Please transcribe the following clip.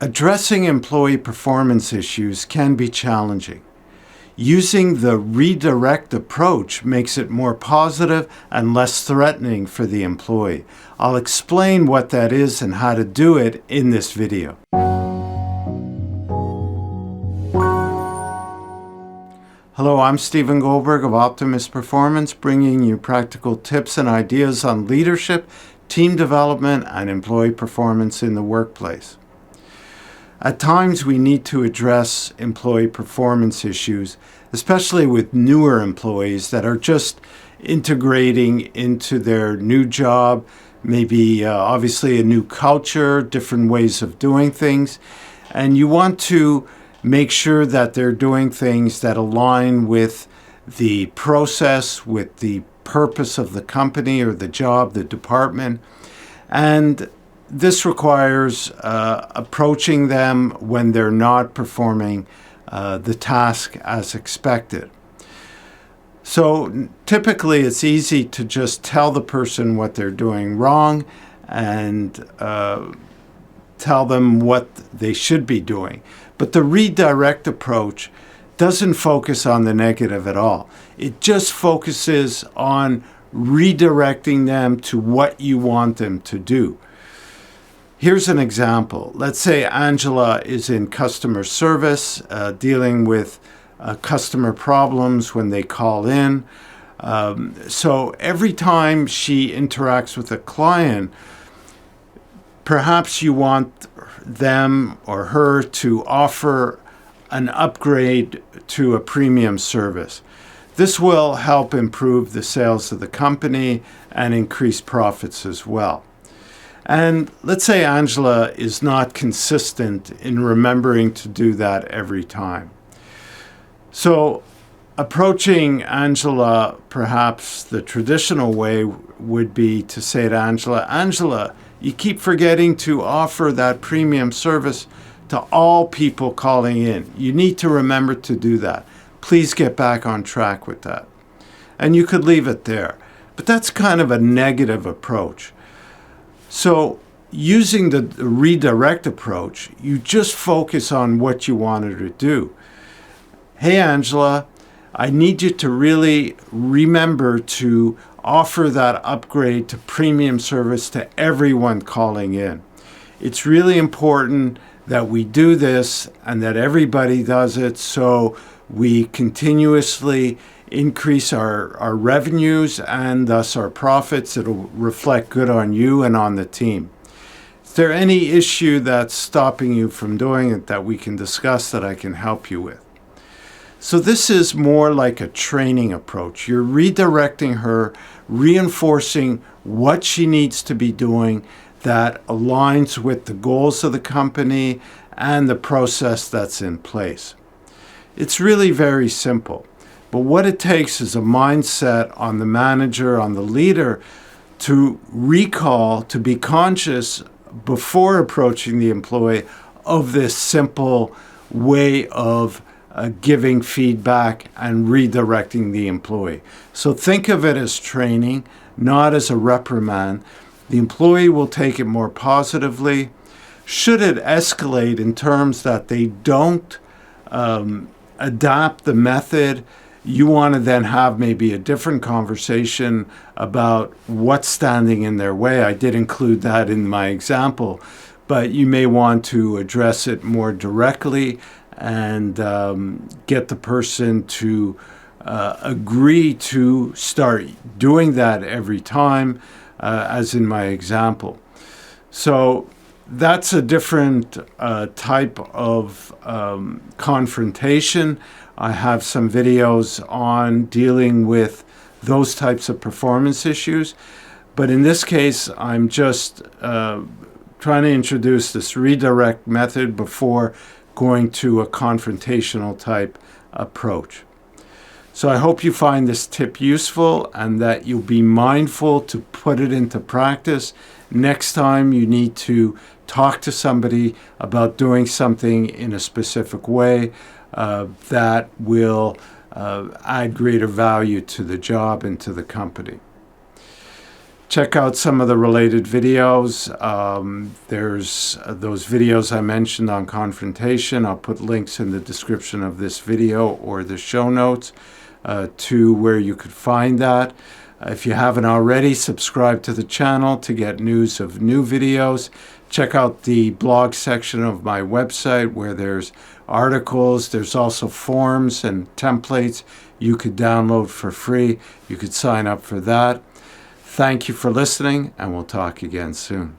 Addressing employee performance issues can be challenging. Using the redirect approach makes it more positive and less threatening for the employee. I'll explain what that is and how to do it in this video. Hello, I'm Stephen Goldberg of Optimus Performance, bringing you practical tips and ideas on leadership, team development, and employee performance in the workplace. At times, we need to address employee performance issues, especially with newer employees that are just integrating into their new job, maybe obviously a new culture, different ways of doing things, and you want to make sure that they're doing things that align with the process, with the purpose of the company or the job, the department, and this requires approaching them when they're not performing the task as expected. So typically it's easy to just tell the person what they're doing wrong and tell them what they should be doing. But the redirect approach doesn't focus on the negative at all. It just focuses on redirecting them to what you want them to do. Here's an example. Let's say Angela is in customer service, dealing with customer problems when they call in. So every time she interacts with a client, perhaps you want them or her to offer an upgrade to a premium service. This will help improve the sales of the company and increase profits as well. And let's say Angela is not consistent in remembering to do that every time. So approaching Angela, perhaps the traditional way would be to say to Angela, Angela, you keep forgetting to offer that premium service to all people calling in. You need to remember to do that. Please get back on track with that. And you could leave it there. But that's kind of a negative approach. So using the redirect approach, you just focus on what you want her to do. Hey, Angela, I need you to really remember to offer that upgrade to premium service to everyone calling in. It's really important that we do this and that everybody does it so we continuously increase our revenues and thus our profits. It'll reflect good on you and on the team. Is there any issue that's stopping you from doing it that we can discuss that I can help you with? So this is more like a training approach. You're redirecting her, reinforcing what she needs to be doing that aligns with the goals of the company and the process that's in place. It's really very simple. But what it takes is a mindset on the manager, on the leader, to recall, to be conscious before approaching the employee of this simple way of giving feedback and redirecting the employee. So think of it as training, not as a reprimand. The employee will take it more positively. Should it escalate in terms that they don't adapt the method, you want to then have maybe a different conversation about what's standing in their way. I did include that in my example, but you may want to address it more directly and get the person to agree to start doing that every time, as in my example. So that's a different type of confrontation. I have some videos on dealing with those types of performance issues. But in this case, I'm just trying to introduce this redirect method before going to a confrontational type approach. So I hope you find this tip useful and that you'll be mindful to put it into practice. Next time you need to talk to somebody about doing something in a specific way, that will add greater value to the job and to the company. Check out some of the related videos. There's those videos I mentioned on confrontation. I'll put links in the description of this video or the show notes to where you could find that. If you haven't already, subscribe to the channel to get news of new videos. Check out the blog section of my website where there's articles. There's also forms and templates you could download for free. You could sign up for that. Thank you for listening, and we'll talk again soon.